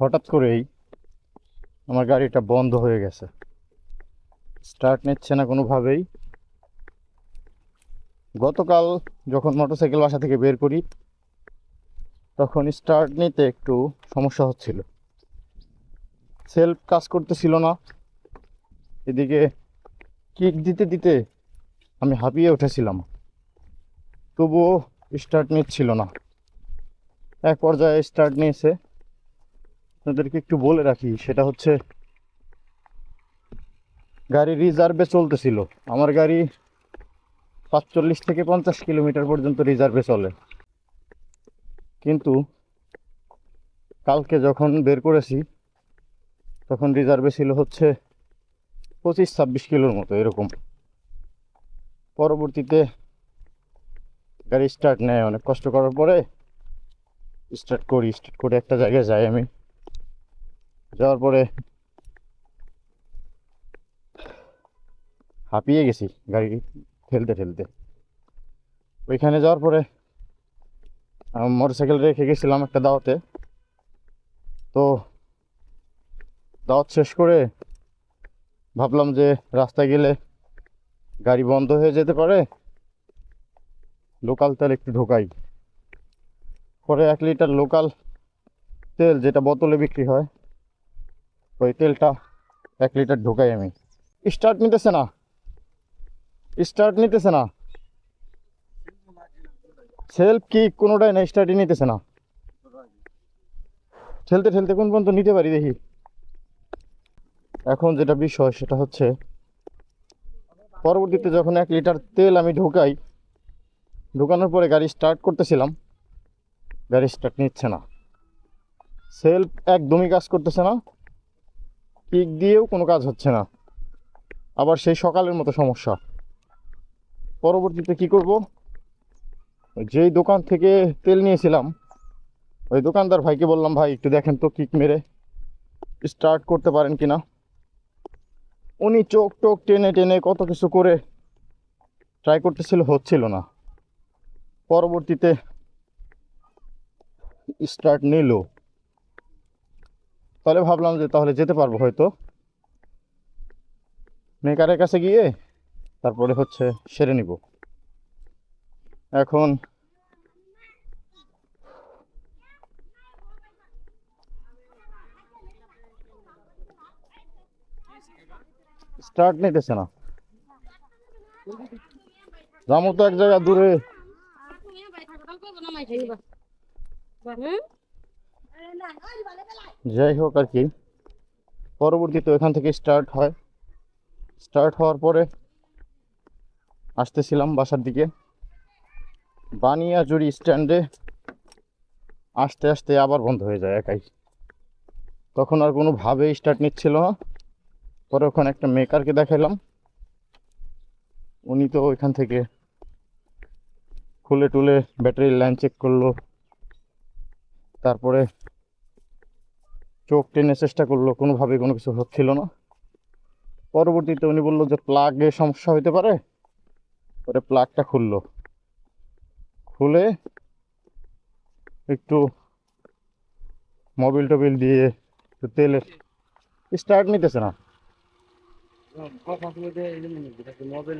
হঠাৎ করেই আমার গাড়িটা বন্ধ হয়ে গেছে, স্টার্ট নিচ্ছে না কোনোভাবেই। গতকাল যখন মোটরসাইকেল বাসা থেকে বের করি তখন স্টার্ট নিতে একটু সমস্যা হচ্ছিল, সেলফ কাজ করতেছিল না। এদিকে কিক দিতে দিতে আমি হাঁপিয়ে উঠেছিলাম, তবুও স্টার্ট নিচ্ছিল না। এক পর্যায়ে স্টার্ট নিয়েছে। আপনাদেরকে একটু বলে রাখি, সেটা হচ্ছে গাড়ি রিজার্ভে চলতেছিল। আমার গাড়ি ৪৫ থেকে ৫০ কিলোমিটার পর্যন্ত রিজার্ভে চলে, কিন্তু কালকে যখন বের করেছি তখন রিজার্ভে ছিল হচ্ছে ২৫-২৬ কিলোর মতো এরকম। পরবর্তীতে গাড়ি স্টার্ট নেয়, অনেক কষ্ট করার পরে স্টার্ট করে একটা জায়গায় যাই। আমি যাওয়ার পরে হাঁপিয়ে গেছি গাড়ি ঠেলতে ঠেলতে। ওইখানে যাওয়ার পরে মোটরসাইকেল রেখে গেছিলাম একটা দাওয়াতে। তো দাওয়াত শেষ করে ভাবলাম যে রাস্তায় গেলে গাড়ি বন্ধ হয়ে যেতে পারে, লোকাল তেল একটু ঢোকাই। পরে ১ লিটার লোকাল তেল, যেটা বোতলে বিক্রি হয়, ওই তেলটা ১ লিটার ঢোকাই আমি। স্টার্ট নিতেছে না, স্টার্ট নিতেছে না, সেলফ কি কোনোটাই না, স্টার্টই নিতেছে না। ঠেলতে ঠেলতে কোন পর্যন্ত নিতে পারি দেখি। এখন যেটা বিষয় সেটা হচ্ছে, পরবর্তীতে যখন ১ লিটার তেল আমি ঢোকানোর পরে গাড়ি স্টার্ট করতেছিলাম, গাড়ি স্টার্ট নিচ্ছে না, সেলফ একদমই কাজ করতেছে না, কিক দিয়েও কোনো কাজ হচ্ছে না। আবার সেই সকালের মতো সমস্যা। পরবর্তীতে কি করব, যেই দোকান থেকে তেল নিয়েছিলাম ওই দোকানদার ভাইকে বললাম, ভাই একটু দেখেন তো কিক মেরে স্টার্ট করতে পারেন কিনা। উনি চোখ টোক টেনে টেনে কত কিছু করে ট্রাই করতেছিল, হচ্ছিল না। পরবর্তীতে স্টার্ট নিল, তাহলে ভাবলাম যে তাহলে যেতে পারবো হয়তো। মেকারের কাছে গিয়ে তারপরে হচ্ছে সেরে নিব। এখন স্টার্ট নিতেছে না, যাবো তো এক জায়গা দূরে। যাই হোক আর কি, পরবর্তীতে ওইখান থেকে স্টার্ট হয়। স্টার্ট হওয়ার পরে আসতেছিলাম বাসার দিকে, বানিয়াজুড়ি স্ট্যান্ডে আসতে আসতে আবার বন্ধ হয়ে যায় একাই। তখন আর কোনোভাবেই স্টার্ট নিচ্ছিল না। পরে ওখানে একটা মেকারকে দেখাইলাম, উনি তো ওইখান থেকে খুলে টুলে ব্যাটারির লাইন চেক করলো, তারপরে চোখ টেনে চেষ্টা করলো, কোনোভাবে কোনো কিছু হচ্ছিল না। পরবর্তীতে উনি বললো যে প্লাগে সমস্যা হইতে পারে। পরে প্লাগটা খুলে একটু মোবিল টোবিল দিয়ে একটু তেলের, স্টার্ট নিতেছে না। কথা বলতে এই যে মোবাইল